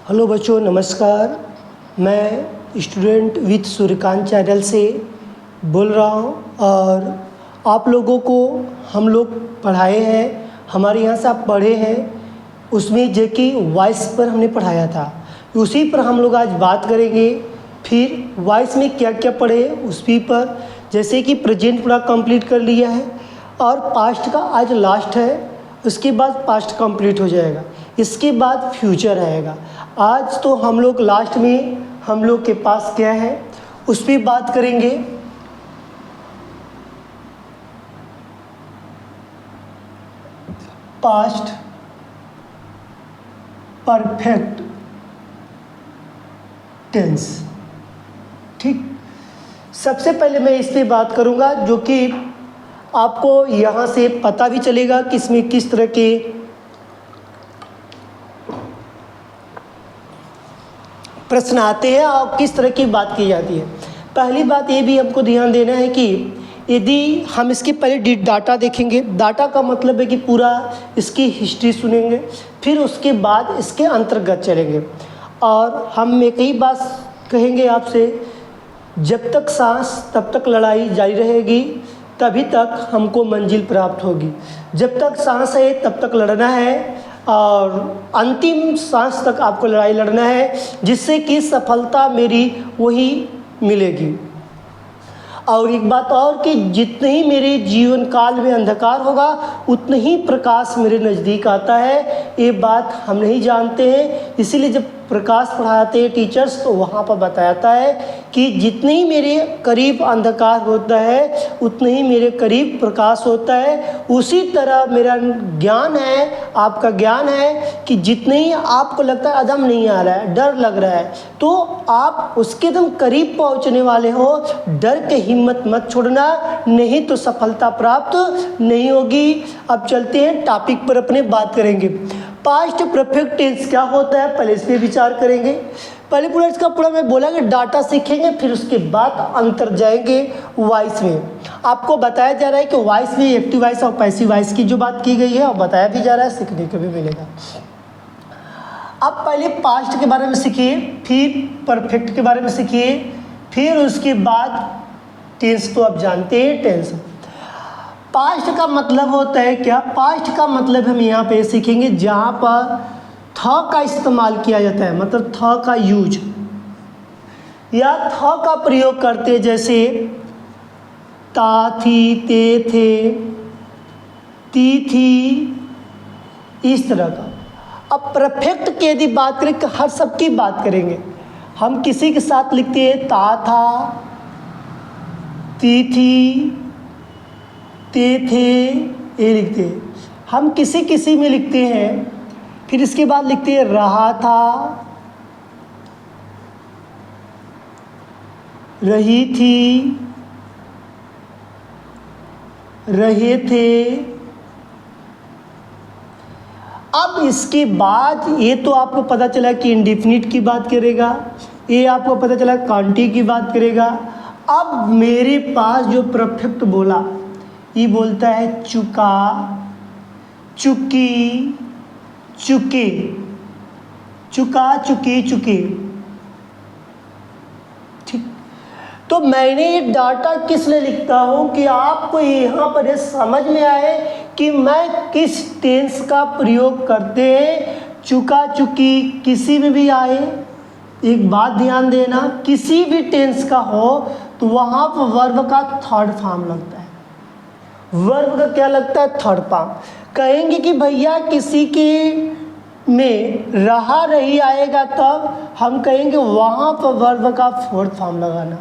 Hello बच्चों, नमस्कार। मैं स्टूडेंट विथ सूर्यकांत चैनल से बोल रहा हूँ और आप लोगों को हम लोग पढ़ाए हैं, हमारे यहाँ से आप पढ़े हैं, उसमें जो कि वॉइस पर हमने पढ़ाया था, उसी पर हम लोग आज बात करेंगे। फिर वॉइस में क्या क्या पढ़े उसी पर, जैसे कि प्रेजेंट पूरा कंप्लीट कर लिया है और पास्ट का आज लास्ट है, उसके बाद पास्ट कंप्लीट हो जाएगा, इसके बाद फ्यूचर आएगा। आज तो हम लोग लास्ट में हम लोग के पास क्या है उस पर बात करेंगे। Past perfect tense. ठीक, सबसे पहले मैं इस पे बात करूंगा जो कि आपको यहाँ से पता भी चलेगा कि इसमें किस तरह के प्रश्न आते हैं और किस तरह की बात की जाती है। पहली बात ये भी हमको ध्यान देना है कि यदि हम इसके पहले डाटा देखेंगे, डाटा का मतलब है कि पूरा इसकी हिस्ट्री सुनेंगे, फिर उसके बाद इसके अंतर्गत चलेंगे। और हम एक ही बात कहेंगे आपसे, जब तक सांस तब तक लड़ाई जारी रहेगी, तभी तक हमको मंजिल प्राप्त होगी। जब तक सांस है तब तक लड़ना है और अंतिम सांस तक आपको लड़ाई लड़ना है, जिससे कि सफलता मेरी वही मिलेगी। और एक बात और कि जितने ही मेरे जीवन काल में अंधकार होगा उतने ही प्रकाश मेरे नज़दीक आता है। ये बात हम नहीं जानते हैं, इसीलिए जब प्रकाश पढ़ाते हैं टीचर्स तो वहाँ पर बताता है कि जितने ही मेरे करीब अंधकार होता है उतने ही मेरे करीब प्रकाश होता है। उसी तरह मेरा ज्ञान है, आपका ज्ञान है कि जितने ही आपको लगता है अदम नहीं आ रहा है, डर लग रहा है, तो आप उसके एकदम करीब पहुँचने वाले हो। डर के हिम्मत मत छोड़ना, नहीं तो सफलता प्राप्त नहीं होगी। अब चलते हैं टॉपिक पर, अपने बात करेंगे। पास्ट परफेक्ट टेंस क्या होता है, पहले इस पर विचार करेंगे। पहले पूरा इसका पूरा मैं बोला कि डाटा सीखेंगे, फिर उसके बाद अंतर जाएंगे वॉइस में। आपको बताया जा रहा है कि वॉइस में एक्टिव वॉइस और पैसिव वॉइस की जो बात की गई है और बताया भी जा रहा है, सीखने को भी मिलेगा। अब पहले पास्ट के बारे में सीखिए, फिर परफेक्ट के बारे में सीखिए, फिर उसके बाद टेंस तो आप जानते हैं टेंस। पास्ट का मतलब होता है क्या, पास्ट का मतलब हम यहाँ पे सीखेंगे जहाँ पर था का इस्तेमाल किया जाता है, मतलब था का यूज या था का प्रयोग करते, जैसे ता थी, ते थे, ती थी, इस तरह का। अब परफेक्ट की यदि बात करें, हर सबकी बात करेंगे, हम किसी के साथ लिखते हैं ता था, ती थी, ते थे, ये लिखते हैं। हम किसी किसी में लिखते हैं, फिर इसके बाद लिखते हैं रहा था, रही थी, रहे थे। अब इसके बाद ये तो आपको पता चला कि इंडेफिनिट की बात करेगा, ये आपको पता चला कांटी की बात करेगा। अब मेरे पास जो परफेक्ट बोला, ये बोलता है चुका, चुकी, चुके, चुका, चुकी, चुके। ठीक, तो मैंने ये डाटा किस लिए लिखता हूँ कि आपको यहाँ पर ये समझ में आए कि मैं किस टेंस का प्रयोग करते हैं। चुका, चुकी किसी में भी आए, एक बात ध्यान देना, किसी भी टेंस का हो तो वहाँ पर वर्ब का थर्ड फॉर्म लगता है। वर्ब का क्या लगता है, थर्ड फॉर्म। कहेंगे कि भैया किसी के में रहा रही आएगा, तब हम कहेंगे वहाँ पर वर्ब का फोर्थ फॉर्म लगाना।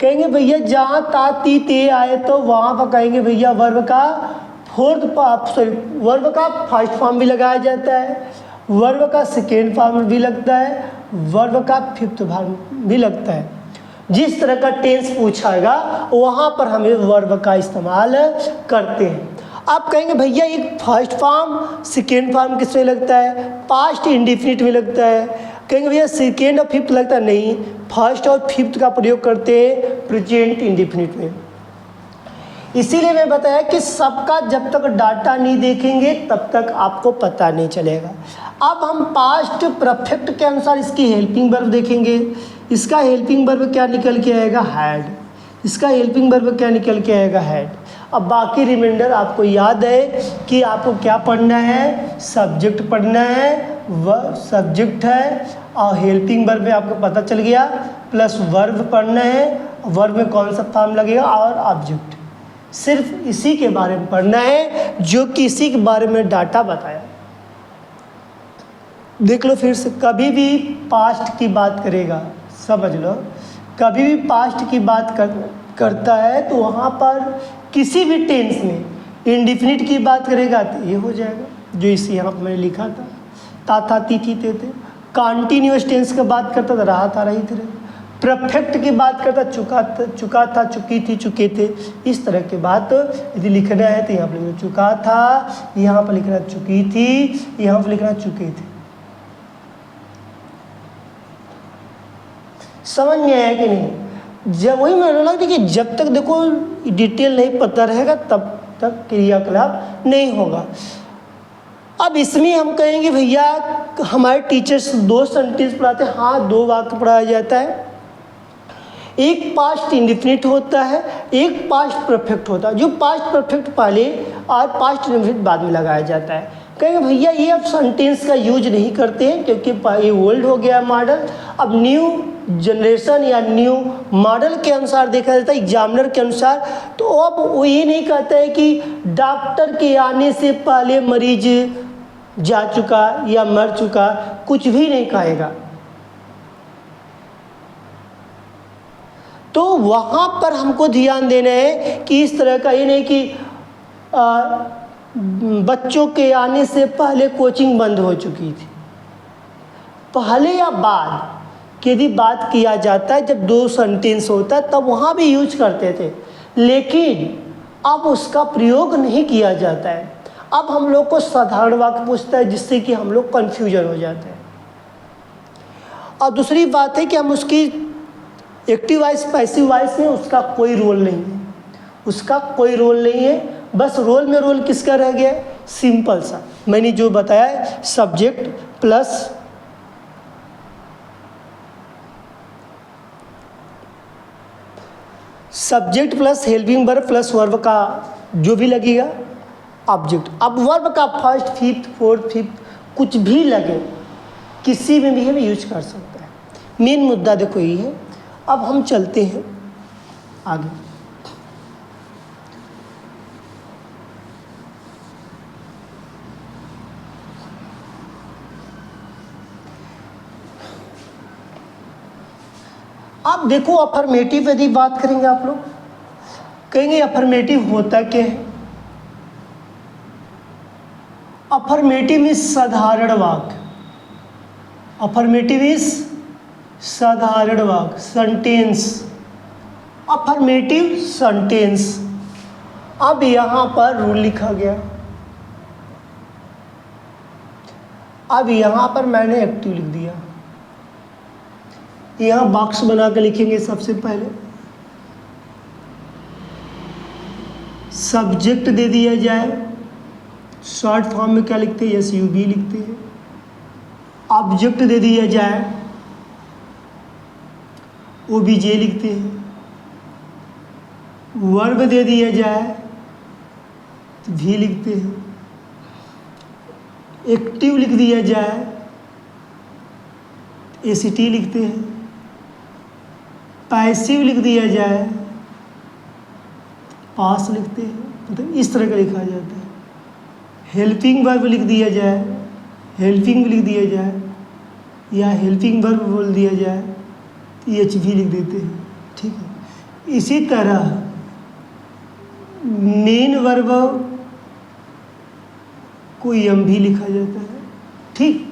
कहेंगे भैया जहाँ ता ती ते आए तो वहाँ पर कहेंगे भैया वर्ब का वर्ब का फर्स्ट फॉर्म भी लगाया जाता है, वर्ब का सेकेंड फॉर्म भी लगता है, वर्ब का फिफ्थ फॉर्म भी लगता है। जिस तरह का टेंस पूछाएगा वहाँ पर हमें वर्ब का इस्तेमाल करते हैं। आप कहेंगे भैया एक फर्स्ट फॉर्म सेकेंड फॉर्म किस में लगता है, पास्ट इंडेफिनिट में लगता है। कहेंगे भैया सेकेंड और फिफ्थ लगता है, नहीं, फर्स्ट और फिफ्थ का प्रयोग करते हैं प्रेजेंट इंडेफिनिट में। इसीलिए मैं बताया कि सबका जब तक डाटा नहीं देखेंगे तब तक आपको पता नहीं चलेगा। अब हम पास्ट परफेक्ट के अनुसार इसकी हेल्पिंग वर्ब देखेंगे। इसका हेल्पिंग वर्ब क्या निकल के आएगा? हैड। इसका हेल्पिंग वर्ब क्या निकल के आएगा? हैड। अब बाकी रिमाइंडर आपको याद है कि आपको क्या पढ़ना है? सब्जेक्ट पढ़ना है, वह सब्जेक्ट है और हेल्पिंग वर्ब में आपको पता चल गया, प्लस वर्ब पढ़ना है, वर्ब में कौन सा फॉर्म लगेगा और ऑब्जेक्ट। सिर्फ इसी के बारे में पढ़ना है जो कि इसी के बारे में डाटा बताया। देख लो फिर से, कभी भी पास्ट की बात करेगा, समझ लो, कभी भी पास्ट की बात करता है तो वहाँ पर किसी भी टेंस में इंडिफिनिट की बात करेगा तो ये हो जाएगा जो इसी यहाँ पर मैंने लिखा था था ती थी ते थे। कॉन्टीन्यूअस टेंस की बात करता था रहा था रही थे। परफेक्ट की बात करता चुका था चुकी थी चुके थे। इस तरह की बात यदि लिखना है तो यहाँ पर लिखना चुका था, यहाँ पर लिखना चुकी थी, यहाँ पर लिखना चुके थे। समझ में आया कि नहीं? जब वही मैंने लगा कि जब तक देखो डिटेल नहीं पता रहेगा तब तक क्रियाकलाप नहीं होगा। अब इसमें हम कहेंगे भैया हमारे टीचर्स 2 सेंटेंस पढ़ाते हैं। हाँ, 2 वाक्य पढ़ाया जाता है, एक पास्ट इंडिफिनिट होता है, एक पास्ट परफेक्ट होता है। जो पास्ट परफेक्ट पहले और पास्ट इंडिफिनिट बाद में लगाया जाता है। कहेंगे भैया ये अब सेंटेंस का यूज नहीं करते हैं क्योंकि ये ओल्ड हो गया मॉडल, अब न्यू जनरेशन या न्यू मॉडल के अनुसार देखा जाता है, एग्जामिनर के अनुसार। तो अब वो ये नहीं कहता है कि डॉक्टर के आने से पहले मरीज जा चुका या मर चुका, कुछ भी नहीं कहेगा। तो वहाँ पर हमको ध्यान देना है कि इस तरह का ये नहीं कि बच्चों के आने से पहले कोचिंग बंद हो चुकी थी। पहले या बाद यदि बात किया जाता है, जब 2 सेंटेंस होता है तब वहाँ भी यूज करते थे, लेकिन अब उसका प्रयोग नहीं किया जाता है। अब हम लोग को साधारण वाक्य पूछता है जिससे कि हम लोग कन्फ्यूजन हो जाते हैं। और दूसरी बात है कि हम उसकी एक्टिव वॉइस पैसिव वॉइस में उसका कोई रोल नहीं है, उसका कोई रोल नहीं है। बस रोल में रोल किसका रह गया? सिंपल सा मैंने जो बताया, subject plus helping verb plus verb का जो भी लगेगा ऑब्जेक्ट। अब वर्ब का फर्स्ट, फिफ्थ, फोर्थ, फिफ्थ कुछ भी लगे, किसी में भी हम यूज कर सकते हैं। मेन मुद्दा देखो ये है। अब हम चलते हैं आगे। अब देखो अफर्मेटिव यदि बात करेंगे, आप लोग कहेंगे अफर्मेटिव होता क्या है? अफर्मेटिव इज साधारण वाक्य। अफर्मेटिव इज साधारण वाक्य, सेंटेंस, अफर्मेटिव सेंटेंस। अब यहाँ पर रूल लिखा गया। अब यहाँ पर मैंने एक्टिव लिख दिया। यहाँ बॉक्स बना के लिखेंगे। सबसे पहले सब्जेक्ट दे दिया जाए, शॉर्ट फॉर्म में क्या लिखते हैं? SUB लिखते हैं। ऑब्जेक्ट दे दिया जाए, OBJ लिखते हैं। वर्ब दे दिया जाए तो V लिखते हैं। एक्टिव लिख दिया जाए ACT लिखते हैं। पैसिव लिख दिया जाए पास लिखते हैं। मतलब इस तरह का लिखा जाता है। हेल्पिंग वर्ब लिख दिया जाए, हेल्पिंग लिख दिया जाए, या हेल्पिंग वर्ब बोल दिया जाए तो HV लिख देते हैं। ठीक है। इसी तरह मेन वर्ब को MV लिखा जाता है। ठीक,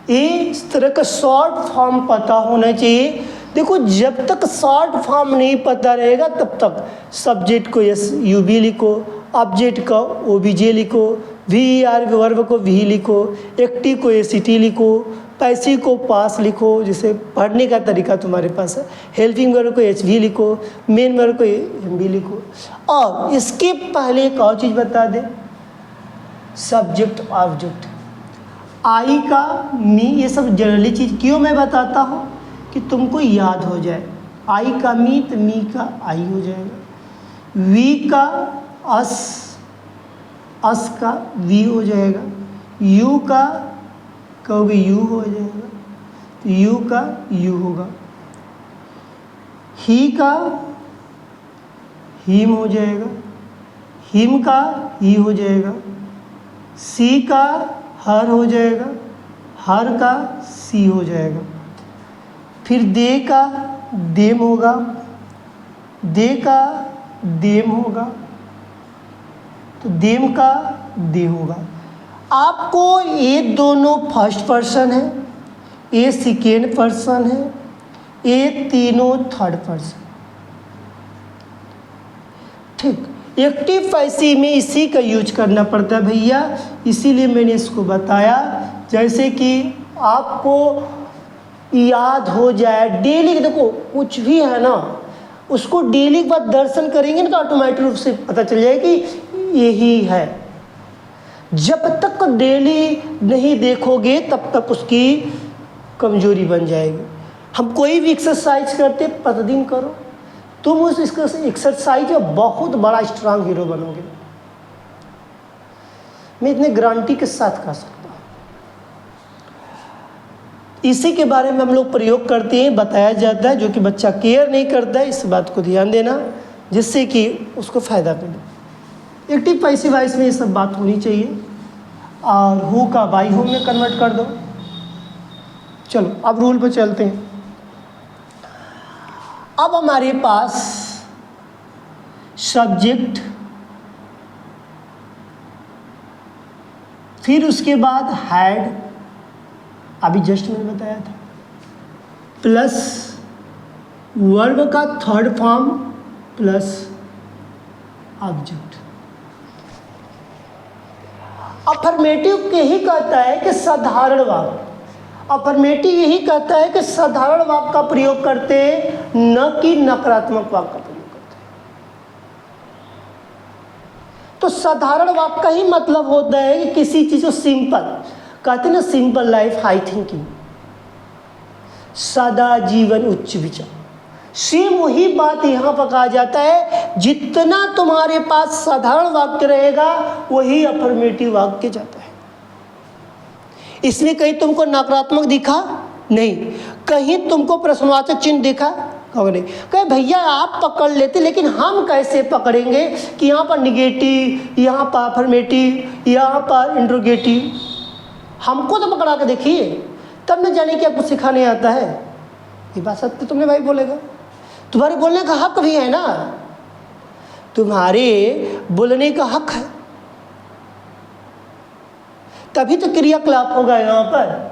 इस तरह का शॉर्ट फॉर्म पता होना चाहिए। देखो जब तक शॉर्ट फॉर्म नहीं पता रहेगा तब तक सब्जेक्ट को SUB लिखो, ऑब्जेक्ट का OBJ लिखो, VER वर्ब को भी लिखो, एक्टी को ACT लिखो, पैसिव को पास लिखो, जिसे पढ़ने का तरीका तुम्हारे पास है। हेल्पिंग वर्ब को HV लिखो, मेन वर्ब को MV लिखो। और इसके पहले एक और चीज़ बता दें, सब्जेक्ट ऑब्जेक्ट, आई का, मी, ये सब जनरली चीज़ क्यों मैं बताता हूँ कि तुमको याद हो जाए। आई का मी तो मी का आई हो जाएगा, वी का अस का वी हो जाएगा, यू का कहोगे यू हो जाएगा, तो यू का यू होगा, ही का हिम हो जाएगा, हिम का ही हो जाएगा, सी का हर हो जाएगा, हर का सी हो जाएगा। फिर दे का देम होगा, दे का देम होगा, तो देम का दे होगा। आपको ये दोनों फर्स्ट पर्सन है, ये सेकेंड पर्सन है, ये तीनों थर्ड पर्सन। ठीक, एक्टिव पैसिव में इसी का यूज करना पड़ता है भैया, इसीलिए मैंने इसको बताया, जैसे कि आपको याद हो जाए डेली। देखो कुछ भी है ना, उसको डेली के बाद दर्शन करेंगे ना तो ऑटोमेटिक रूप से पता चल जाएगा कि यही है। जब तक डेली नहीं देखोगे तब तक उसकी कमजोरी बन जाएगी। हम कोई भी एक्सरसाइज करते प्रतिदिन करो, तुम उस एक्सरसाइज में बहुत बड़ा स्ट्रांग हीरो बनोगे। मैं इतने गारंटी के साथ कह सकता हूँ। इसी के बारे में हम लोग प्रयोग करते हैं, बताया जाता है, जो कि बच्चा केयर नहीं करता है, इस बात को ध्यान देना, जिससे कि उसको फ़ायदा मिले। एक्टिव पैसिव वॉइस में ये सब बात होनी चाहिए। और हु का बाई हु में कन्वर्ट कर दो। चलो अब रूल पर चलते हैं। अब हमारे पास सब्जेक्ट, फिर उसके बाद हैड, अभी जस्ट मैंने बताया था, प्लस वर्ब का third form plus object. Affirmative यही कहता है कि साधारण वाक्य, अफर्मेटिव यही कहता है कि साधारण वाक्य का प्रयोग करते हैं, न कि नकारात्मक वाक्य का प्रयोग करते हैं। तो साधारण वाक्य का ही मतलब होता है कि किसी चीज को सिंपल कहते हैं ना, सिंपल लाइफ हाई थिंकिंग, सादा जीवन उच्च विचार। सेम वही बात यहाँ पर कहा जाता है, जितना तुम्हारे पास साधारण वाक्य रहेगा वही अफर्मेटिव वाक्य जाता है। इसमें कहीं तुमको नकारात्मक दिखा नहीं, कहीं तुमको प्रश्नवाचक चिन्ह दिखा कहोगे नहीं, कहे भैया आप पकड़ लेते, लेकिन हम कैसे पकड़ेंगे कि यहाँ पर निगेटिव, यहाँ पर अफर्मेटिव, यहाँ पर इंट्रोगेटिव। हमको तो पकड़ा के देखिए, तब न जाने कि आपको सिखाने आता है। ये बात सत्य तुमने भाई बोलेगा, तुम्हारे बोलने का हक भी है ना, तुम्हारे बोलने का हक है, तभी तो क्रियाकलाप होगा यहाँ पर।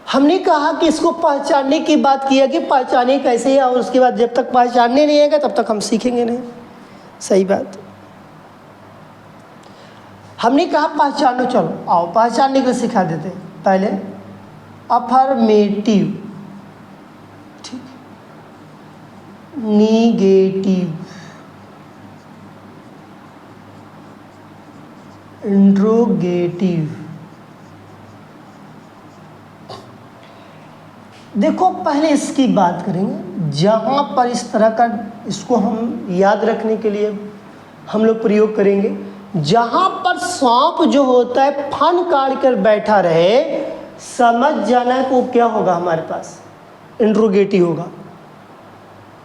हमने कहा कि इसको पहचानने की बात किया कि पहचाने कैसे है, और उसके बाद जब तक पहचानने नहीं आएगा तब तक हम सीखेंगे नहीं। सही बात। हमने कहा पहचानो, चलो आओ पहचानने को सिखा देते हैं। पहले अफर्मेटिव, ठीक, निगेटिव, इंट्रोगेटिव। देखो पहले इसकी बात करेंगे, जहाँ पर इस तरह का, इसको हम याद रखने के लिए हम लोग प्रयोग करेंगे। जहाँ पर सांप जो होता है फन काट कर बैठा रहे, समझ जाना है वो क्या होगा, हमारे पास इंट्रोगेटिव होगा।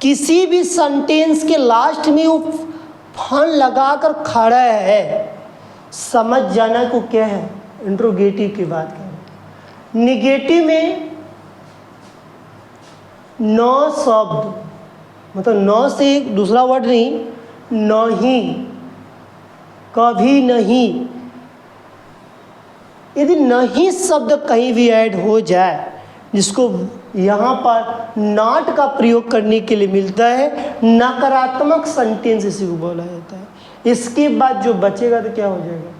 किसी भी सेंटेंस के लास्ट में वो फन लगाकर खड़ा है, समझ जाना को क्या है, इंट्रोगेटिव की बात करें। निगेटिव में नौ शब्द, मतलब नौ से दूसरा वर्ड नहीं, नहीं, कभी नहीं, यदि नहीं शब्द कहीं भी ऐड हो जाए, जिसको यहाँ पर नॉट का प्रयोग करने के लिए मिलता है, नकारात्मक सेंटेंस इसी को बोला जाता है। इसके बाद जो बचेगा तो क्या हो जाएगा?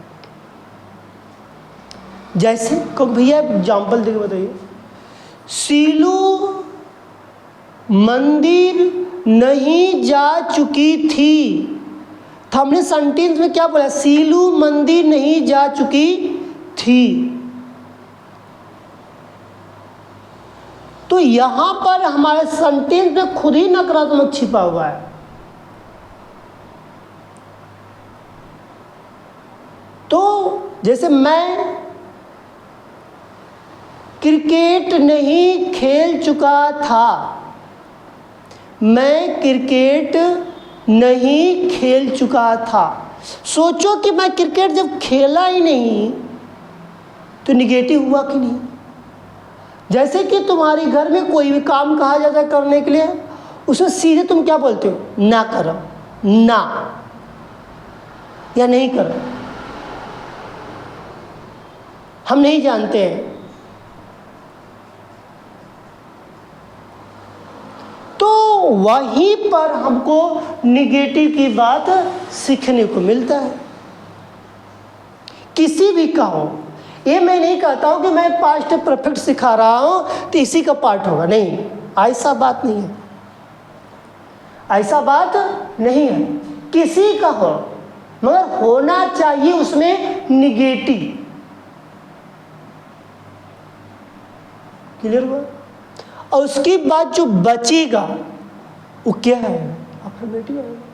जैसे कहो भैया एग्जाम्पल देके बताइए। सीलू मंदिर नहीं जा चुकी थी, तो हमने सेंटेंस में क्या बोला? सीलू मंदिर नहीं जा चुकी थी। तो यहां पर हमारे सेंटेंस में खुद ही नकारात्मक छिपा हुआ है। तो जैसे मैं क्रिकेट नहीं खेल चुका था, मैं क्रिकेट नहीं खेल चुका था। सोचो कि मैं क्रिकेट जब खेला ही नहीं तो निगेटिव हुआ कि नहीं? जैसे कि तुम्हारे घर में कोई भी काम कहा जाता है करने के लिए, उसमें सीधे तुम क्या बोलते हो? ना करो, ना, या नहीं करो। हम नहीं जानते हैं। तो वहीं पर हमको निगेटिव की बात सीखने को मिलता है। किसी भी का हो, ये मैं नहीं कहता हूं कि मैं पास्ट परफेक्ट सिखा रहा हूं तो इसी का पार्ट होगा, नहीं, ऐसा बात नहीं है, ऐसा बात नहीं है। किसी का हो, मगर होना चाहिए उसमें निगेटिव। क्लियर हुआ? और उसके बाद जो बचेगा वो क्या है? अफर्मेटिव है।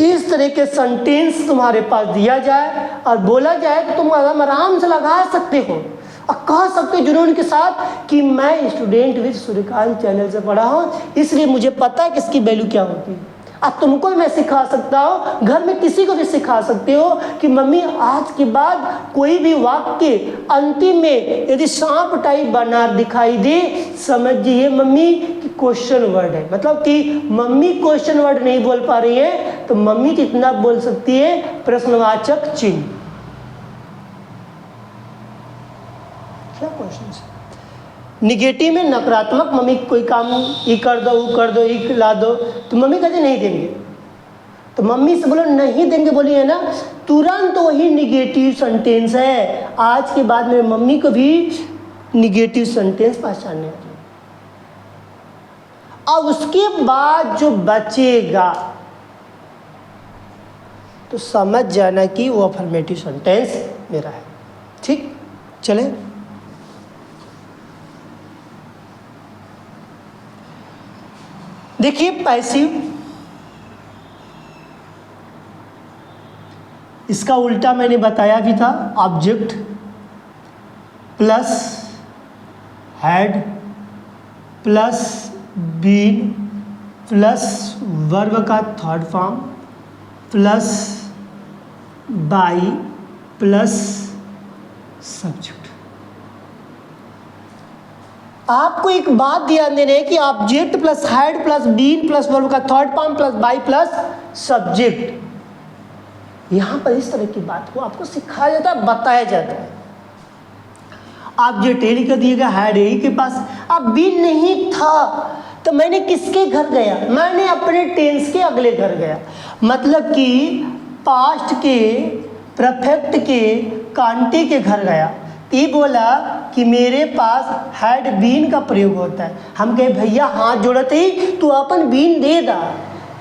इस तरह के सेंटेंस तुम्हारे पास दिया जाए और बोला जाए तो तुम आराम से लगा सकते हो और कह सकते हो जुनून के साथ कि मैं स्टूडेंट विद सूर्यकांत चैनल से पढ़ा हूँ, इसलिए मुझे पता है कि इसकी वैल्यू क्या होती है। अब तुमको मैं सिखा सकता हूँ, घर में किसी को भी सिखा सकते हो कि मम्मी आज के बाद कोई भी वाक्य अंतिम में यदि सांप टाइप बना दिखाई दे, समझिए मम्मी कि क्वेश्चन वर्ड है। मतलब कि मम्मी क्वेश्चन वर्ड नहीं बोल पा रही है तो मम्मी तो इतना बोल सकती है, प्रश्नवाचक चिन्ह। क्या क्वेश्चन है? निगेटिव में नकारात्मक, मम्मी कोई काम ये कर दो, वो कर दो, ये ला दो, तो मम्मी कहते नहीं देंगे। तो मम्मी से बोलो नहीं देंगे, बोली है ना, तुरंत वही निगेटिव सेंटेंस है। आज के बाद मेरे मम्मी को भी निगेटिव सेंटेंस पहचानने हैं। और उसके बाद जो बचेगा तो समझ जाना कि वो अफर्मेटिव सेंटेंस मेरा है। ठीक, चले। देखिए पैसिव, इसका उल्टा मैंने बताया भी था, object plus had plus been plus verb का third form plus by plus subject. आपको एक बात ध्यान देना है कि object plus had plus been plus verb का third form plus by plus subject, यहां पर इस तरह की बात को आपको सिखाया जाता है, बताया जाता है। ऑब्जेक्ट ए लिख दिएगा, हैड ए के पास। अब बीन नहीं था तो मैंने किसके घर गया? मैंने अपने टेंस के अगले घर गया। मतलब कि पास्ट के, परफेक्ट के, कांटे के घर गया। ये बोला कि मेरे पास हैड बीन का प्रयोग होता है। हम कहे भैया हाथ जोड़ते ही तू अपन बीन दे दा,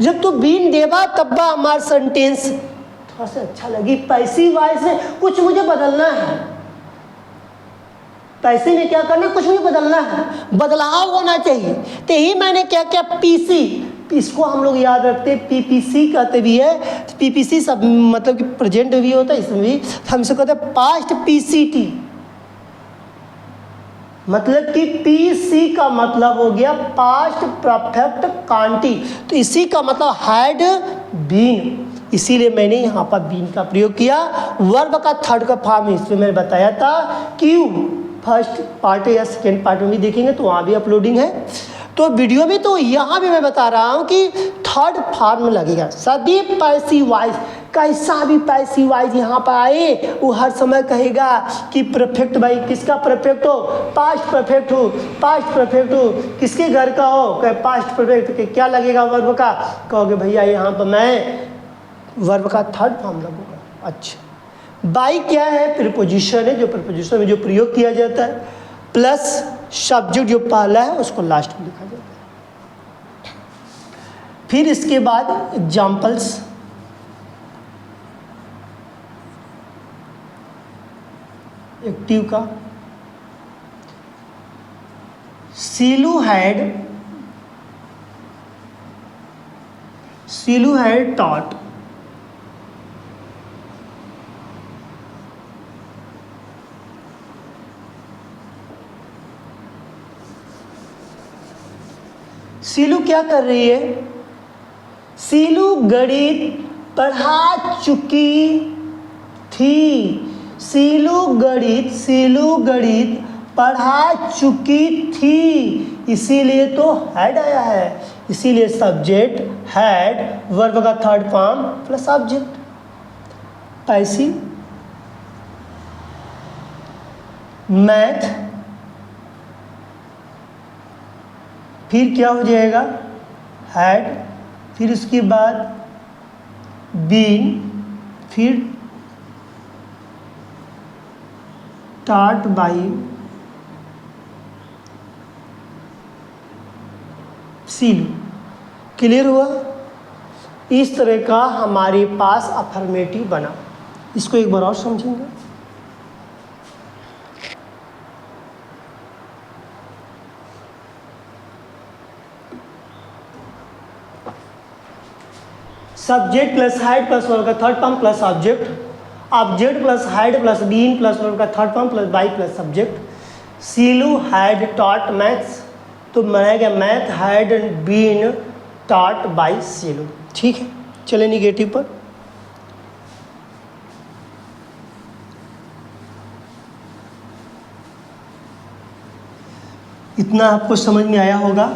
जब तू बीन देवा तब हमारा सेंटेंस थोड़ा सा अच्छा लगी। पैसिव वॉइस में कुछ मुझे बदलना है, पैसे में क्या करना, कुछ मुझे बदलना है, बदलाव होना चाहिए। तो यही मैंने क्या क्या पीसी, इसको हम लोग याद रखते हैं, पीपीसी कहते भी है। पीपीसी सब मतलब कि प्रेजेंट भी होता है, इसमें भी हम इसे कहते हैं पास्ट पीसीटी। मतलब कि पीसी का मतलब हो गया पास्ट परफेक्ट कांटी, तो इसी का मतलब हैड बीन, इसीलिए मैंने यहाँ पर बीन का प्रयोग किया। वर्ब का थर्ड का फॉर्म इसमें मैंने बताया था, क्यों फर्स्ट पार्ट या सेकेंड पार्ट में भी देखेंगे तो वहाँ भी अपलोडिंग है तो वीडियो में। तो यहाँ भी मैं बता रहा हूँ कि थर्ड फॉर्म लगेगा। सदी पैसिव वॉइस कैसा भी पैसिव वाइज यहाँ पर आए वो हर समय कहेगा कि परफेक्ट, भाई किसका परफेक्ट हो, पास्ट परफेक्ट हो, पास्ट परफेक्ट हो, किसके घर का हो, कहे पास्ट परफेक्ट, के क्या लगेगा वर्ब का, कहोगे भैया यहाँ पर मैं वर्ब का थर्ड फॉर्म लगूंगा। अच्छा, बाई क्या है, प्रीपोजिशन है, जो प्रीपोजिशन में जो प्रयोग किया जाता है, प्लस सब्जेक्ट जो पहला है उसको लास्ट में लिखा जाता है। फिर इसके बाद एग्जाम्पल्स, एक्टिव का, सीलू हैड टॉट, सीलू क्या कर रही है, सीलू गणित पढ़ा चुकी थी, सीलू गणित पढ़ा चुकी थी, इसीलिए तो हैड आया है, इसीलिए सब्जेक्ट हैड, वर्ब का third form plus object. Passive, math, फिर क्या हो जाएगा, हैड, फिर उसके बाद बीन, फिर टॉट बाई सीलू। क्लियर हुआ? इस तरह का हमारे पास अफर्मेटिव बना। इसको एक बार और समझेंगे। Subject plus had plus verb का third form plus object, object plus had plus been plus verb का third form plus by plus subject. Seelu had taught maths, तो बनाएगा math had been taught by Seelu. ठीक है, चले निगेटिव पर। इतना आपको समझ में आया होगा।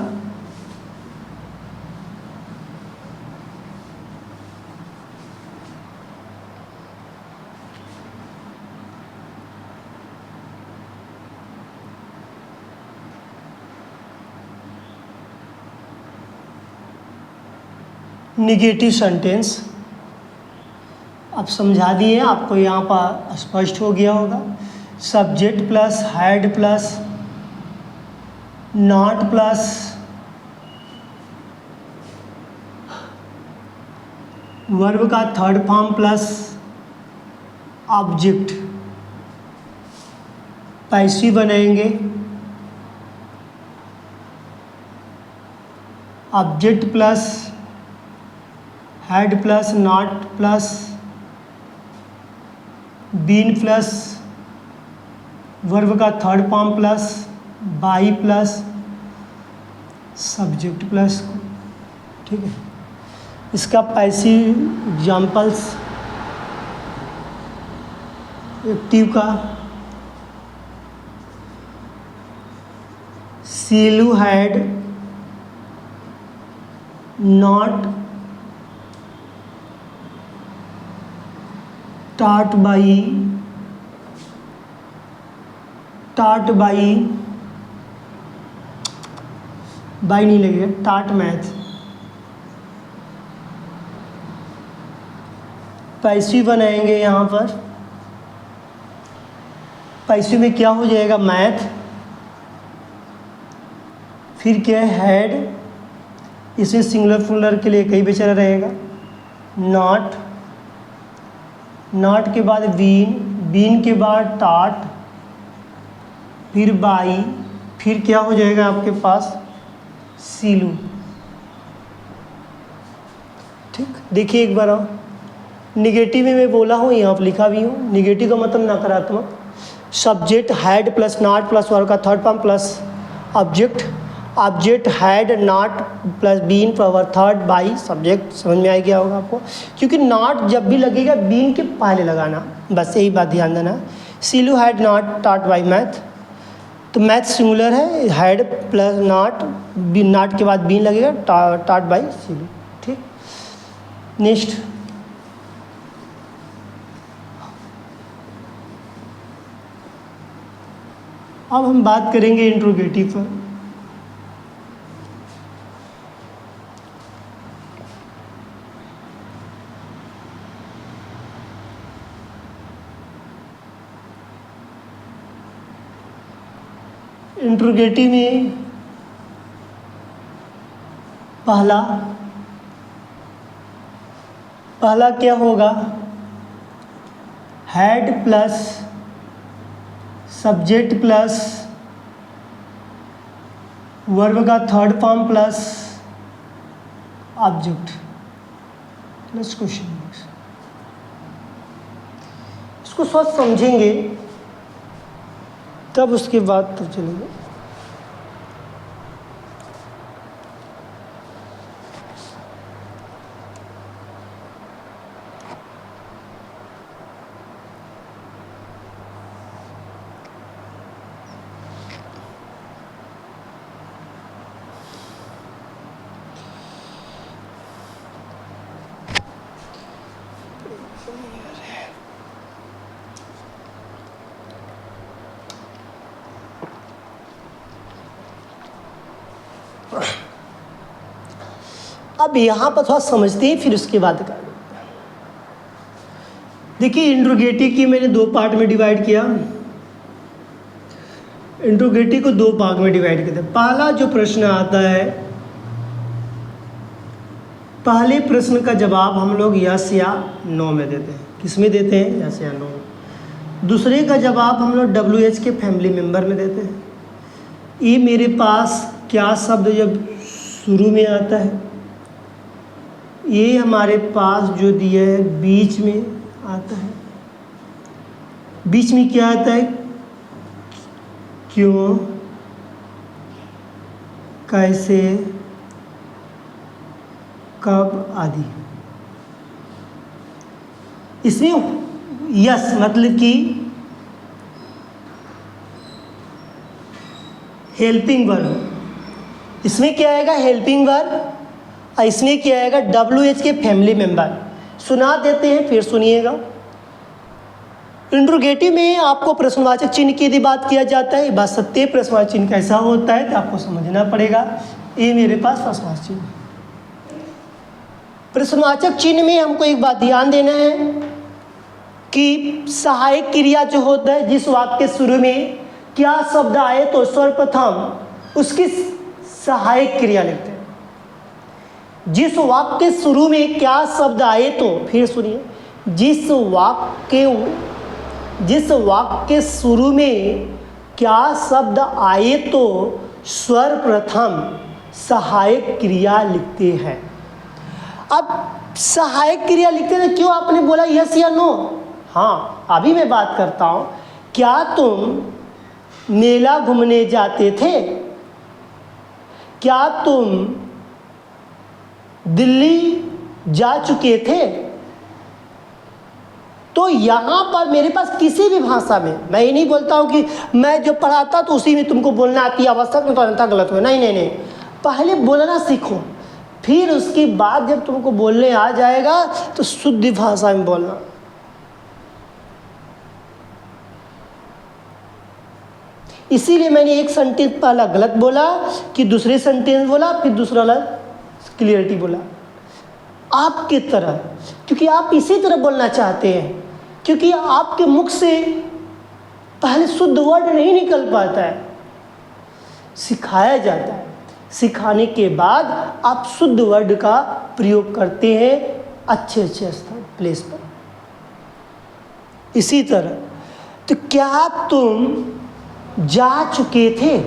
निगेटिव सेंटेंस अब समझा दिए, आपको यहाँ पर स्पष्ट हो गया होगा। Subject plus had plus not plus verb का third form plus object, passive बनाएंगे। Object plus had plus not plus been plus verb का third form plus by plus subject plus, ठीक है। इसका पैसिव एग्जाम्पल्स, एक्टिव का Seelu had not taught by नहीं लगेगा, taught math. Passive बनाएंगे यहाँ पर, पैसिव में क्या हो जाएगा, मैथ, फिर क्या है हैड, इसे सिंगुलर प्लूरल के लिए कई बेचारा रहेगा। नॉट के बाद बीन के बाद टॉट, फिर बाई, फिर क्या हो जाएगा आपके पास सीलू। ठीक, देखिए एक बार और निगेटिव में मैं बोला हूँ, यहाँ पर लिखा भी हूँ। निगेटिव का मतलब नकारात्मक। Subject had plus not plus verb का third form plus object, object had not plus been power third by subject. समझ में आ गया होगा आपको, क्योंकि नॉट जब भी लगेगा बीन के पहले लगाना, बस यही बात ध्यान देना। Seelu had not taught by math, तो मैथ सिंगुलर है, हैड प्लस नॉट, नॉट के बाद बीन लगेगा, टॉट बाई सीलू। ठीक, नेक्स्ट अब हम बात करेंगे इंट्रोगेटिव पर। इंट्रोगेटिव में पहला क्या होगा, had plus subject plus verb का third form plus object plus question marks. इसको सोच समझेंगे तब उसके बाद तब चलेंगे। अब यहाँ पर थोड़ा समझते हैं फिर उसके बाद कर। देखिए इंट्रोगेटिव की मैंने दो पार्ट में डिवाइड किया। इंट्रोगेटिव को दो भाग में डिवाइड किया। पहला जो प्रश्न आता है, पहले प्रश्न का जवाब हम लोग यस या नो में देते हैं। किस में देते हैं? यस या नो। दूसरे का जवाब हम लोग WH के फैमिली मेंबर में देते हैं। ये मेरे पास क्या शब्द जब शुरू में आता है, ये हमारे पास जो दिया है बीच में आता है। बीच में क्या आता है? क्यों, कैसे, कब आदि। इसमें यस मतलब कि हेल्पिंग वर्ब। इसमें क्या आएगा? Helping verb. और इसमें क्या आएगा? WH के फैमिली मेंबर। सुना देते हैं फिर सुनिएगा। इंट्रोगेटिव में आपको प्रश्नवाचक चिन्ह की यदि बात किया जाता है, बात सत्य है। प्रश्नवाचक चिन्ह कैसा होता है तो आपको समझना पड़ेगा। ये मेरे पास प्रश्नवाचक चिन्ह। प्रश्नवाचक चिन्ह में हमको एक बात ध्यान देना है कि सहायक क्रिया जो होता है, जिस वाक्य के शुरू में क्या शब्द आए तो सर्वप्रथम उसकी सहायक क्रिया लिखते हैं। जिस वाक्य के शुरू में क्या शब्द आए तो, फिर सुनिए, जिस वाक्य के शुरू में क्या शब्द आए तो सर्वप्रथम सहायक क्रिया लिखते हैं। अब सहायक क्रिया लिखते हैं, क्यों आपने बोला यस या नो? हाँ, अभी मैं बात करता हूं। क्या तुम मेला घूमने जाते थे? क्या तुम दिल्ली जा चुके थे? तो यहां पर मेरे पास किसी भी भाषा में, मैं ये नहीं बोलता हूं कि मैं जो पढ़ाता तो उसी में तुमको बोलना आती है, आवश्यक में तो अन्यथा गलत हो। नहीं नहीं नहीं, पहले बोलना सीखो, फिर उसके बाद जब तुमको बोलने आ जाएगा तो शुद्ध भाषा में बोलना। इसीलिए मैंने एक सेंटेंस पहला गलत बोला कि दूसरे सेंटेंस बोला, फिर दूसरा वाला क्लियरिटी बोला आपके तरह, क्योंकि आप इसी तरह बोलना चाहते हैं। क्योंकि आपके मुख से पहले शुद्ध वर्ड नहीं निकल पाता है, सिखाया जाता है। सिखाने के बाद आप शुद्ध वर्ड का प्रयोग करते हैं अच्छे स्थान प्लेस पर। इसी तरह तो क्या तुम जा चुके थे?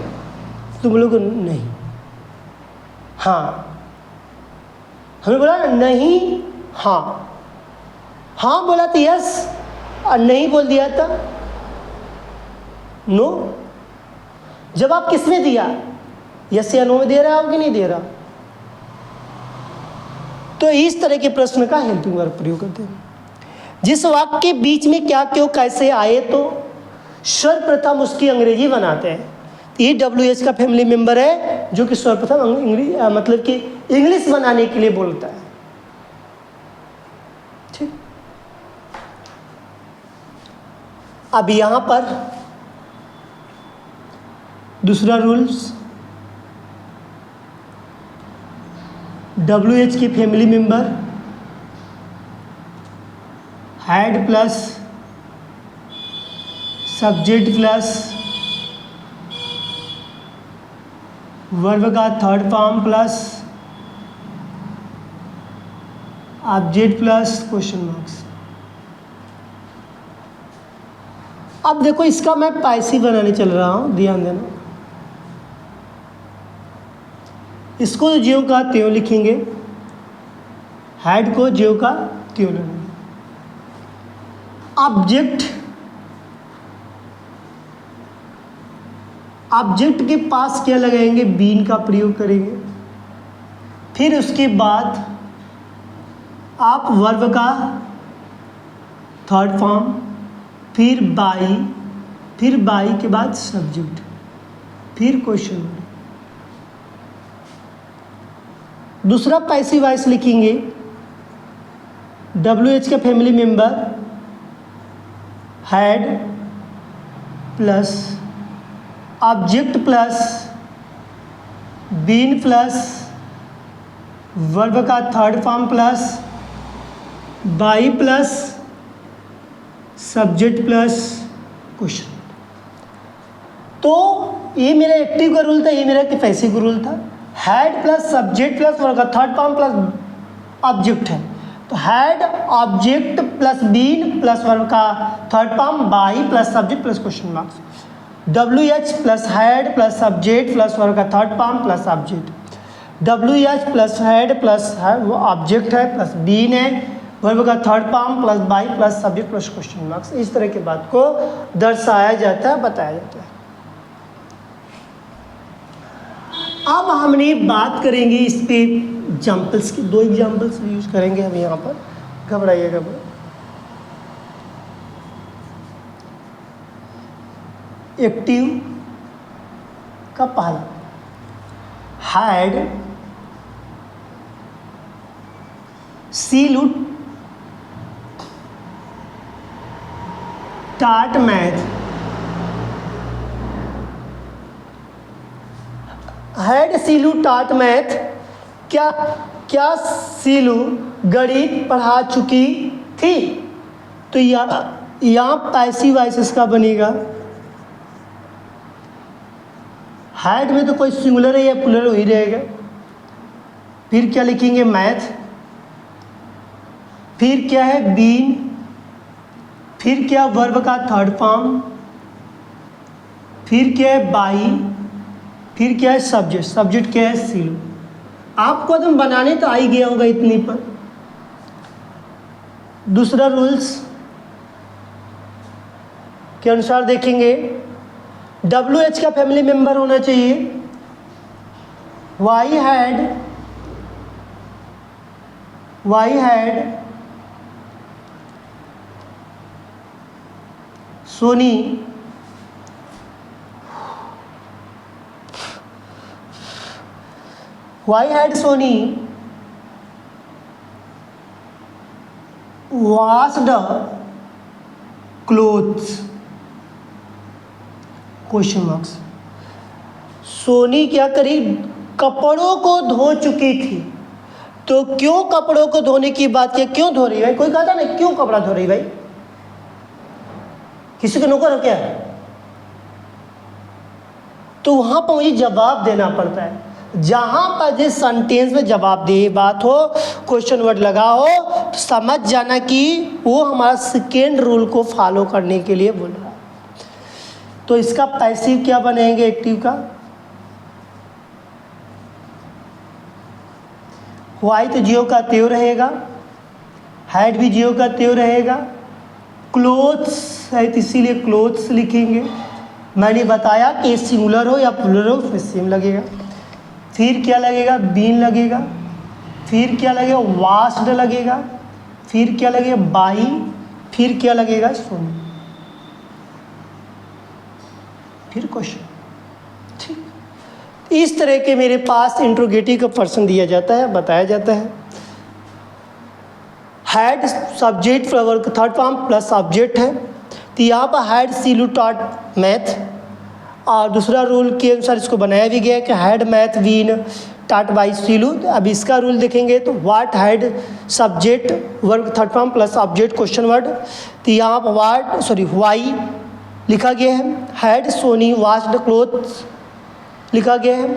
तुम लोग नहीं। हाँ, हमने बोला ना नहीं, हाँ। हाँ बोला तो यस, और नहीं बोल दिया था नो। जवाब किसमें दिया? यस या नो में दे रहा हो कि नहीं दे रहा? तो इस तरह के प्रश्न का हेल्पिंग वर्ब प्रयोग करते हैं। जिस वाक्य के बीच में क्या, क्यों, कैसे आए तो सर्वप्रथम उसकी अंग्रेजी बनाते हैं। ये WH का फैमिली मेंबर है जो कि सर्वप्रथम मतलब कि इंग्लिश बनाने के लिए बोलता है। ठीक। अब यहां पर दूसरा रूल्स, WH के family member had plus subject plus verb का third form plus object plus question marks. अब देखो इसका मैं पैसिव बनाने चल रहा हूँ, ध्यान देना। इसको ज्यों का त्यों लिखेंगे, हेड को ज्यों का त्यों लिखेंगे। ऑब्जेक्ट के पास क्या लगाएंगे, बीन का प्रयोग करेंगे। फिर उसके बाद आप वर्ब का थर्ड फॉर्म, फिर बाई के बाद सब्जेक्ट, फिर क्वेश्चन वर्ड। दूसरा पैसिव वॉइस लिखेंगे, WH का family member had plus object plus been plus verb का third form plus by plus subject plus question. तो ये मेरा एक्टिव का रूल था, ये मेरा पैसिव का रूल था। Had plus subject plus verb का थर्ड फॉर्म प्लस ऑब्जेक्ट है, तो had object plus been plus verb का third form by plus subject plus question marks. WH plus had plus subject plus verb का third form plus object. WH plus had plus वो object है plus been है, verb का third form plus by plus subject plus question marks. इस तरह की बात को दर्शाया जाता है, बताया जाता है। अब हमने बात करेंगे इस पे एग्जाम्पल्स की, 2 एग्जाम्पल्स यूज करेंगे हम यहाँ पर, घबराइएगा मत। एक्टिव का पहला, हैड सीलू टाट मैथ, हेड सीलू टाट मैथ, क्या सीलू गणित पढ़ा चुकी थी। तो यहाँ पैसिव वॉइस इसका बनेगा। हेड में तो कोई सिंगुलर है या प्लूरल ही रहेगा। फिर क्या लिखेंगे, मैथ, फिर क्या है बीन, फिर क्या वर्ब का थर्ड फॉर्म, फिर क्या है बाई, फिर क्या है सब्जेक्ट, सब्जेक्ट क्या है सीलू। आपको तो बनाने तो आ ही गया होगा इतनी पर। दूसरा रूल्स के अनुसार देखेंगे, WH का फैमिली मेंबर होना चाहिए, why had Soni, why had Soni washed clothes, question marks. Soni क्या करी, कपड़ों को धो चुकी थी। तो क्यों कपड़ों को धोने की बात किया, क्यों धो रही भाई, कोई कहता ना क्यों कपड़ा धो रही भाई, किसी को नौकर हो क्या। तो वहां पर मुझे जवाब देना पड़ता है। जहां पर जिस सेंटेंस में जवाब दे बात हो, क्वेश्चन वर्ड लगा हो, तो समझ जाना कि वो हमारा सेकेंड रूल को फॉलो करने के लिए बोल रहा है। तो इसका पैसिव क्या बनेंगे, एक्टिव का वाई तो जियो का त्यों रहेगा, हैड भी जियो का त्यों रहेगा, क्लोथ्स है तो इसीलिए क्लोथ्स लिखेंगे। मैंने बताया कि सिंगुलर हो या प्लूरल हो उसमें सेम लगेगा। फिर क्या लगेगा, बीन लगेगा, फिर क्या लगेगा, वाश्ड लगेगा, फिर क्या लगेगा, बाई, फिर क्या लगेगा, सोनी, फिर क्वेश्चन। ठीक, इस तरह के मेरे पास इंट्रोगेटिव का पर्सन दिया जाता है, बताया जाता है। हैड सब्जेक्ट फ्लावर का थर्ड फॉर्म प्लस ऑब्जेक्ट है, तो यहाँ पर हैड सीलू टॉट मैथ, और दूसरा रूल के अनुसार इसको बनाया भी गया है कि हैड मैथ बीन टाट बाई सीलू। अब इसका रूल देखेंगे तो what had subject verb third form plus object question word. तो यहाँ पर वाई लिखा गया है, हैड सोनी वॉश्ड क्लोथ्स लिखा गया है।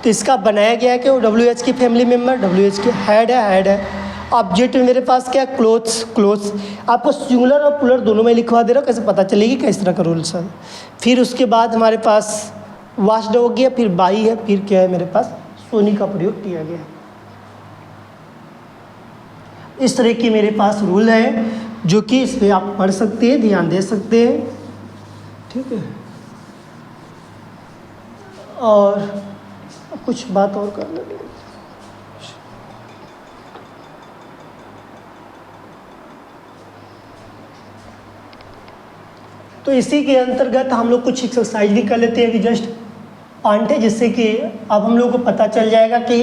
तो इसका बनाया गया है कि डब्ल्यू एच की फैमिली मेम्बर, डब्ल्यू एच की हैड है। ऑब्जेक्ट में मेरे पास क्या है, क्लोथ्स। आपको सिंगुलर और प्लूरल दोनों में लिखवा दे रहा हूँ, कैसे पता चलेगी किस तरह का रूल्स है। फिर उसके बाद हमारे पास वॉश्ड हो गया, फिर बाई है, फिर क्या है मेरे पास सोनी का प्रयोग किया गया है। इस तरह की मेरे पास रूल है जो कि इस पर आप पढ़ सकते हैं, ध्यान दे सकते हैं, ठीक है। और कुछ बात और कर लेंगे। तो इसी के अंतर्गत हम लोग कुछ एक्सरसाइज भी कर लेते हैं अभी जस्ट पॉइंट है, जिससे कि अब हम लोग को पता चल जाएगा कि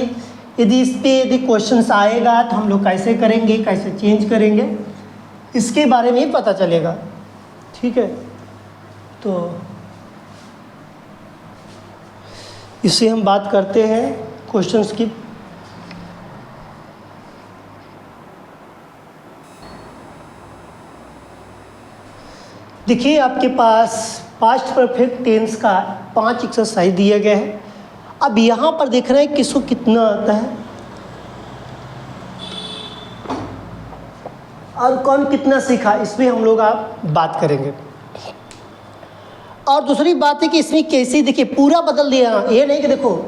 यदि क्वेश्चंस आएगा तो हम लोग कैसे करेंगे, कैसे चेंज करेंगे, इसके बारे में ही पता चलेगा, ठीक है। तो इससे हम बात करते हैं क्वेश्चंस की। देखिए आपके पास पास्ट परफेक्ट टेंस का 5 एक्सरसाइज दिया गया है। अब यहाँ पर देख रहे हैं किसको कितना आता है और कौन कितना सीखा, इसमें हम लोग आप बात करेंगे। और दूसरी बात है कि इसमें कैसे, देखिए पूरा बदल दिया। ये नहीं कि देखो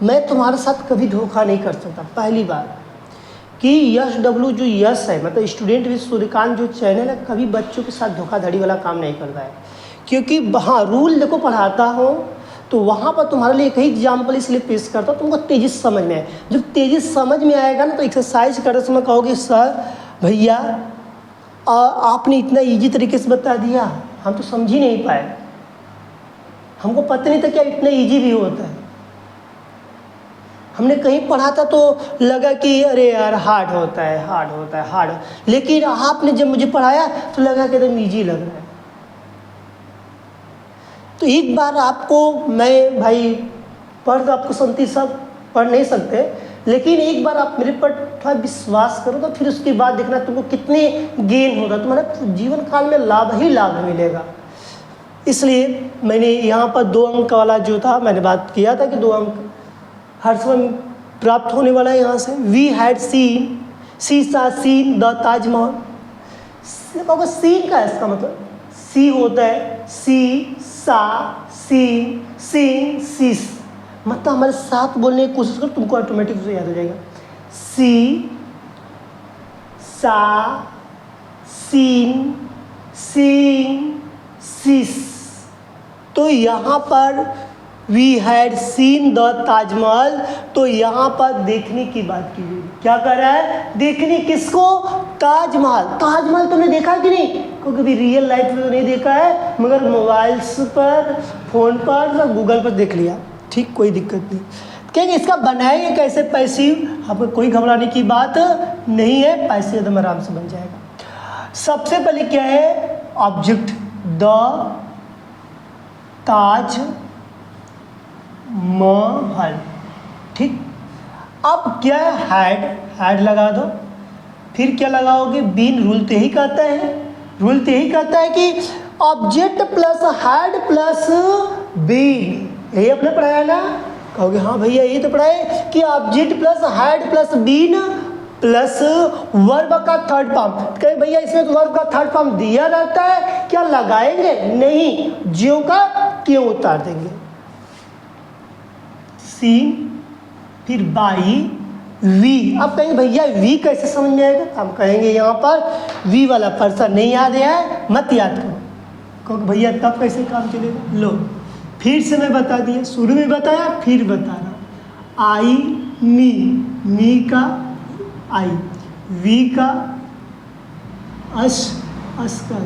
मैं तुम्हारे साथ कभी धोखा नहीं कर सकता। पहली बात कि यश डब्ल्यू जो यश है, मतलब स्टूडेंट विद सूर्यकांत जो चैनल है, कभी बच्चों के साथ धोखाधड़ी वाला काम नहीं करता है। क्योंकि हाँ रूल देखो पढ़ाता हो तो वहाँ पर तुम्हारे लिए एक ही एग्जाम्पल इसलिए पेश करता हूँ, तुमको तेज़ी से समझ में आए। जब तेज़ी से समझ में आएगा ना तो एक्सरसाइज करते समय कहोगे सर भैया आपने इतना ईजी तरीके से बता दिया, हम तो समझ ही नहीं पाए, हमको पता नहीं था क्या इतना ईजी भी होता है। हमने कहीं पढ़ा था तो लगा कि अरे यार हार्ड होता है, लेकिन आपने जब मुझे पढ़ाया तो लगा कि एकदम ईजी लग रहा है। तो एक बार आपको मैं भाई पढ़ आपको संति सब पढ़ नहीं सकते, लेकिन एक बार आप मेरे पर थोड़ा विश्वास करो तो फिर उसके बाद देखना तुमको कितने गेन होगा, तुम्हारे जीवन काल में लाभ ही लाभ मिलेगा। इसलिए मैंने यहाँ पर 2 अंक वाला जो था मैंने बात किया था कि 2 अंक हर समय प्राप्त होने वाला है यहाँ से। वी हैड सीन, सी सा सीन द ताजमहल। सीन का इसका मतलब सी होता है सी सा सीन सीन सीस, मतलब हमारे साथ बोलने की कोशिश करो, तुमको ऑटोमेटिक से याद हो जाएगा। सी सा सीन सीन सीस। तो यहाँ पर we had seen the Taj Mahal, तो यहाँ पर देखने की बात की गई। क्या कर रहा है, देखने किसको, ताजमहल। ताजमहल तुमने देखा कि नहीं, क्योंकि भी रियल लाइफ में तो नहीं देखा है, मगर मोबाइल्स पर, फोन पर, गूगल पर देख लिया, ठीक, कोई दिक्कत नहीं। कहेंगे इसका बनाएंगे कैसे पैसिव, आपको कोई घबराने की बात नहीं है, पैसिव एकदम आराम से बन जाएगा। सबसे पहले क्या है, ऑब्जेक्ट द ताज महल, ठीक। अब क्या है, हैड लगा दो, फिर क्या लगाओगे, बीन। रूल तो यही कहता है कि object plus had plus been, यही आपने पढ़ाया ना। कहोगे हाँ भैया यही तो पढ़ाए कि object plus had plus been plus verb का थर्ड फॉर्म। कहे भैया इसमें तो वर्ब का थर्ड फॉर्म दिया रहता है, क्या लगाएंगे, नहीं, ज्यों का क्यों उतार देंगे। सीन फिर बाई वी। अब कहेंगे भैया वी कैसे समझ में आएगा, हम कहेंगे यहाँ पर वी वाला पर्सन नहीं याद है, मत याद करो, क्योंकि भैया तब कैसे काम चलेगा। लो फिर से मैं बता दिया, शुरू में बताया फिर बता रहा। आई मी का आई, वी का अस का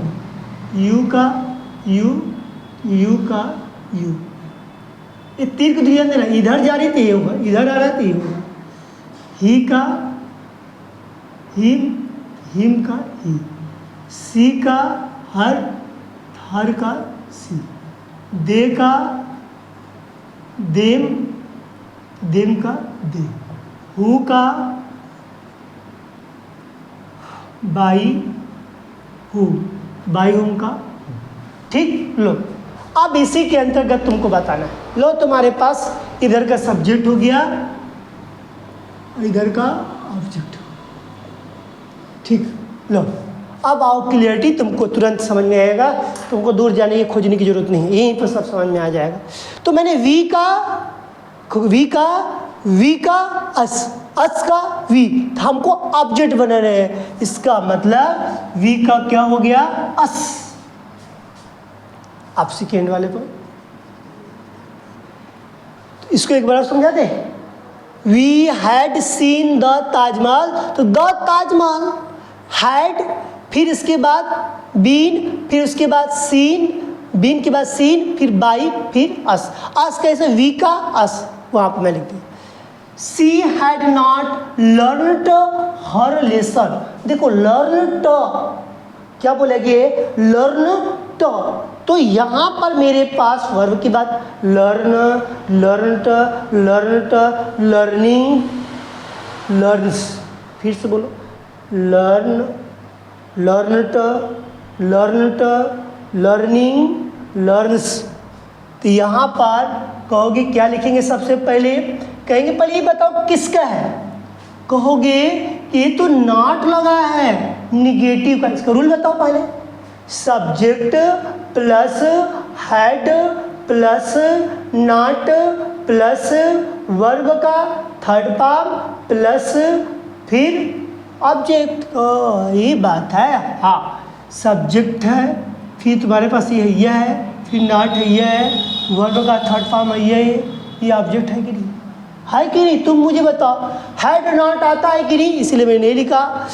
यू का यू का यू। ये तीर को ध्यान देना, इधर जा रही थी ये होगा, इधर आ रहा था ये होगा। ही का हिम का ही, सी का हर का सी। दे का देम, देम का दे, हु का बाई हु, बाई हुम का। ठीक, लो अब इसी के अंतर्गत तुमको बताना है। लो तुम्हारे पास इधर का सब्जेक्ट हो गया, इधर का ऑब्जेक्ट। ठीक, लो अब आओ, क्लियरिटी तुमको तुरंत समझ में आएगा, तुमको दूर जाने की खोजने की जरूरत नहीं है, यहीं पर सब समझ में आ जाएगा। तो मैंने वी का अस का वी, हमको ऑब्जेक्ट बनाना है, इसका मतलब वी का क्या हो गया, अस। आप सेकेंड वाले पर इसको एक बार समझा दे। We had seen the Taj Mahal, तो द ताजमहल, हैड, फिर इसके बाद बीन, फिर उसके बाद सीन, बीन के बाद सीन, फिर बाई, फिर अस। अस कैसे, वी का अस, वहां पर मैं लिख दी। She had not learned her lesson, देखो लर्न क्या बोलेंगे, लर्न तो यहाँ पर मेरे पास वर्ब की बात, लर्न, लर्नट, लर्नट, लर्निंग, लर्न्स, फिर से बोलो, लर्न, लर्नट, लर्नट, लर्निंग, लर्न्स। तो यहाँ पर कहोगे क्या लिखेंगे, सबसे पहले कहेंगे पहले ये बताओ किसका है, कहोगे ये तो नॉट लगा है, निगेटिव का, इसका रूल बताओ पहले। Subject plus had plus not plus verb का थर्ड फॉर्म प्लस फिर ऑब्जेक्ट। ये बात है, हाँ सब्जेक्ट है, फिर तुम्हारे पास ये है, फिर नॉट है, ये है, वर्ब का थर्ड फॉर्म है, ये ऑब्जेक्ट है कि नहीं, है कि नहीं, तुम मुझे बताओ। हैड नॉट आता है कि नहीं, इसलिए मैंने नहीं लिखा।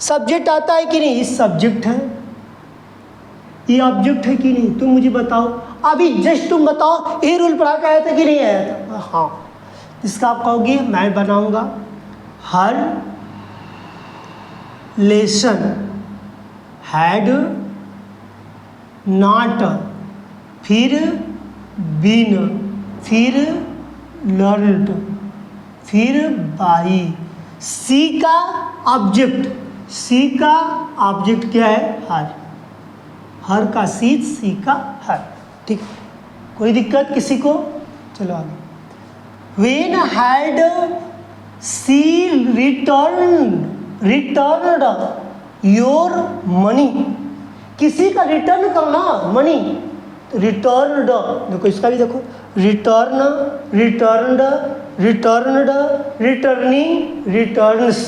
सब्जेक्ट आता है कि नहीं, ये सब्जेक्ट है, ये ऑब्जेक्ट है कि नहीं, तुम मुझे बताओ। अभी जस्ट तुम बताओ, ये रूल पढ़ा के आया था कि नहीं आया था, हाँ। इसका आप कहोगे मैं बनाऊंगा, हर लेसन हैड नॉट, फिर बीन, फिर लर्नड, फिर बाई। सी का ऑब्जेक्ट, सी का ऑब्जेक्ट क्या है, हर का सी का हर। ठीक, कोई दिक्कत किसी को, चलो आगे। When had she returned your money, किसी का रिटर्न करना मनी, रिटर्नड, देखो इसका भी देखो, return, returned, returned, returning, returns.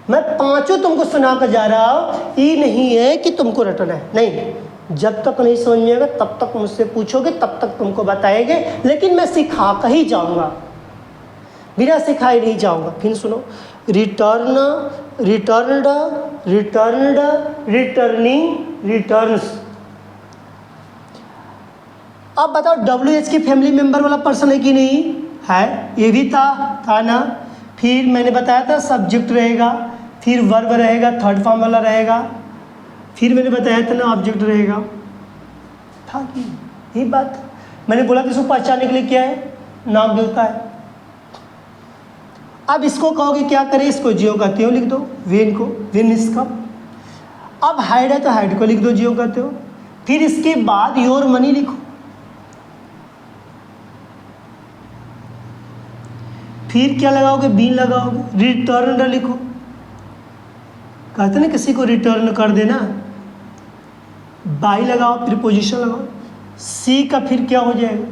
मैं पांचों तुमको सुना कर जा रहा हूँ, ये नहीं है कि तुमको रटना है, नहीं। जब तक नहीं समझ में आएगा तब तक मुझसे पूछोगे, तब तक तुमको बताएंगे, लेकिन मैं सिखा कर ही जाऊँगा, बिना सिखाए नहीं जाऊँगा। फिर सुनो, return, returned, returned, returning, returns. अब बताओ WH की फैमिली मेंबर वाला पर्सन है कि नहीं है, ये भी था ना। फिर मैंने बताया था सब्जेक्ट रहेगा, फिर वर्ब रहेगा, थर्ड फॉर्म वाला रहेगा, फिर मैंने बताया था ना ऑब्जेक्ट रहेगा, था कि ये बात मैंने बोला कि इसको पहचानने के लिए क्या है, नाम देता है। अब इसको कहोगे क्या करें, इसको जियो कहते हो लिख दो, वेन को, वेन इसका। अब हाइड है तो हाइड को लिख दो, जियो कहते हो। फिर इसके बाद योर मनी लिखो, फिर क्या लगाओगे, बीन लगाओगे, रिटर्न लिखो, कहते ना किसी को रिटर्न कर देना, बाई लगाओ, प्रीपोजिशन लगाओ। सी का फिर क्या हो जाएगा,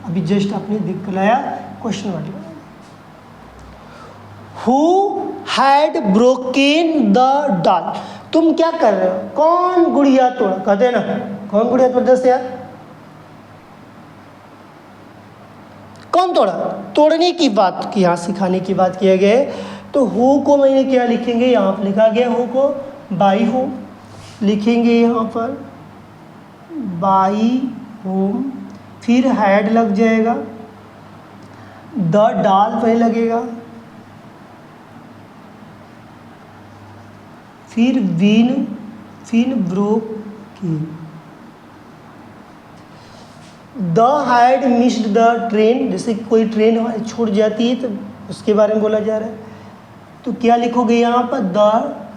अभी जस्ट आपने दिखलाया question word. Who had broken the doll, तुम क्या कर रहे हो, कौन गुड़िया तोड़ा, कहते ना कौन गुड़िया तोड़, दस यार कौन तोड़ा, तोड़ने की बात की, यहाँ सिखाने की बात किया गया है। तो हु को मैंने क्या लिखेंगे, यहाँ पर लिखा गया हु को बाई होम लिखेंगे, यहाँ पर बाई होम, फिर हैड लग जाएगा, द डाल पे लगेगा, फिर बीन, फिर ब्रोक की। The had missed the train, जैसे कि कोई ट्रेन हमारी छूट जाती है तो उसके बारे में बोला जा रहा है। तो क्या लिखोगे यहाँ पर, the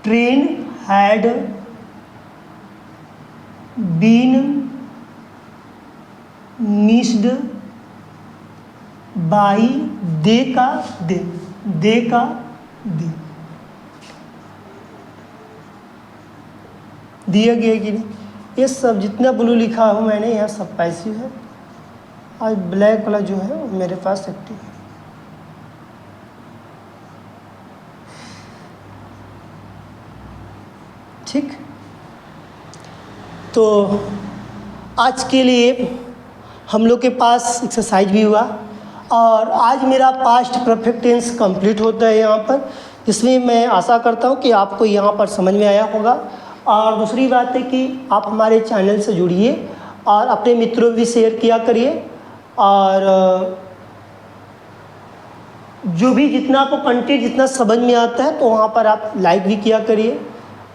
train had been missed by they का दिन, दे का दिन दिया गया कि नहीं। ये सब जितना ब्लू लिखा हूँ मैंने यहाँ सब पैसिव है, और ब्लैक वाला जो है वो मेरे पास एक्टिव है। ठीक, तो आज के लिए हम लोग के पास एक्सरसाइज भी हुआ, और आज मेरा पास्ट परफेक्ट टेंस कंप्लीट होता है यहाँ पर, इसलिए मैं आशा करता हूँ कि आपको यहाँ पर समझ में आया होगा। और दूसरी बात है कि आप हमारे चैनल से जुड़िए और अपने मित्रों भी शेयर किया करिए, और जो भी जितना आपको कंटेंट जितना समझ में आता है तो वहाँ पर आप लाइक भी किया करिए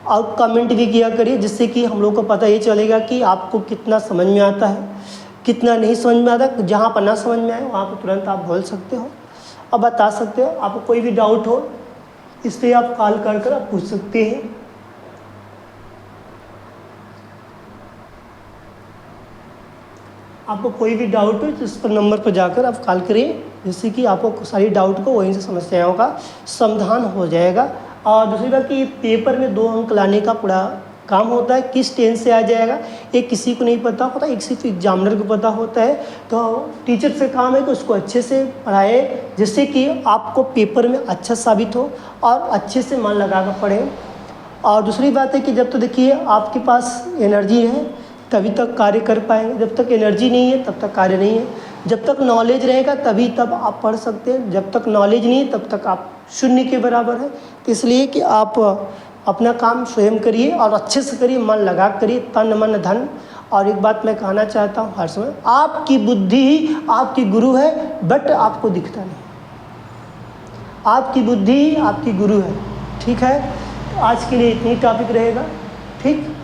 और कमेंट भी किया करिए, जिससे कि हम लोग को पता ये चलेगा कि आपको कितना समझ में आता है, कितना नहीं समझ में आता। जहाँ पर ना समझ में आए वहाँ पर तुरंत आप बोल सकते हो और बता सकते हो। आपको कोई भी डाउट हो इस पर आप कॉल कर आप पूछ सकते हैं। आपको कोई भी डाउट हो तो इस पर नंबर पर जाकर आप कॉल करें, जिससे कि आपको सारी डाउट को वहीं से समस्याओं का समाधान हो जाएगा। और दूसरी बात कि पेपर में 2 अंक लाने का पूरा काम होता है, किस टेंस से आ जाएगा ये किसी को नहीं पता होता, एक सिर्फ एग्जामिनर को पता होता है। तो टीचर से काम है कि उसको अच्छे से पढ़ाए, जिससे कि आपको पेपर में अच्छा साबित हो और अच्छे से मन लगा कर पढ़े। और दूसरी बात है कि जब तो देखिए आपके पास एनर्जी है तभी तक कार्य कर पाएंगे, जब तक एनर्जी नहीं है तब तक कार्य नहीं है। जब तक नॉलेज रहेगा तभी तब आप पढ़ सकते हैं, जब तक नॉलेज नहीं है तब तक आप शून्य के बराबर है। तो इसलिए कि आप अपना काम स्वयं करिए और अच्छे से करिए, मन लगा करिए, तन मन धन। और एक बात मैं कहना चाहता हूँ हर समय, आपकी बुद्धि ही आपकी गुरु है, बट आपको दिखता नहीं। आपकी बुद्धि ही आपकी गुरु है। ठीक है, तो आज के लिए इतनी टॉपिक रहेगा। ठीक।